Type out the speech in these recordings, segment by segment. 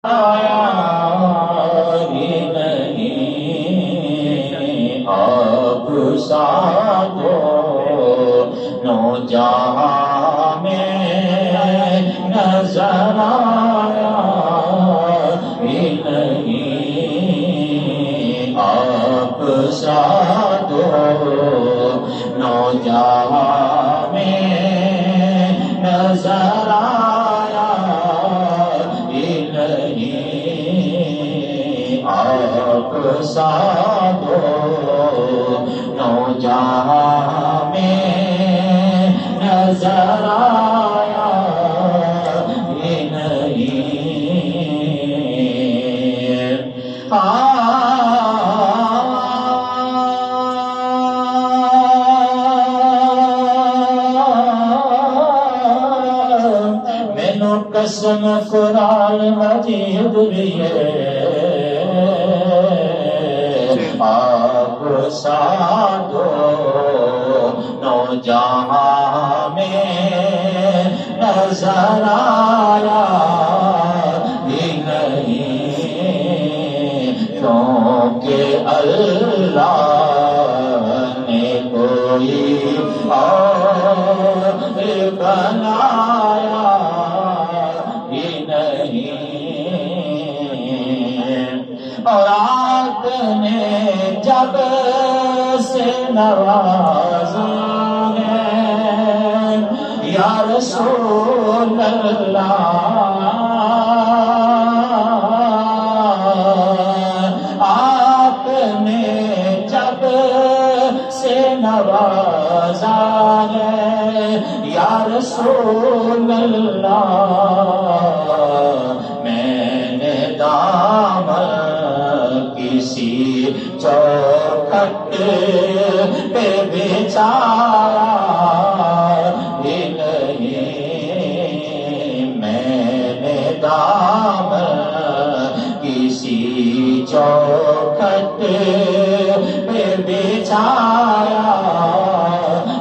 نہیں آپ سادو نو جہاں میں نظر آیا ہی نہیں آپ سادو نو جہاں میں نظر آیا ہی نہیں آپ سادو نو جہاں میں نظر آیا ہی نہیں مینو قسم قرآن مجید لیے آپ سادو نو جہاں میں نظر آیا ہی نہیں کیونکہ اللہ نے کوئی اور بنایا ہی نہیں اور آپ نے جب سے نوازا ہے یا رسول اللہ آپ نے جب سے نوازا ہے یا رسول اللہ میں نے دامن کسی چوکھٹ پہ بچھایا ہی نہیں میں نے دامن کسی چوکھٹ پہ بچھایا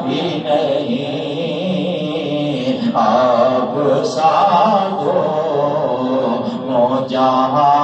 ہی نہیں آپ سادو نو جہاں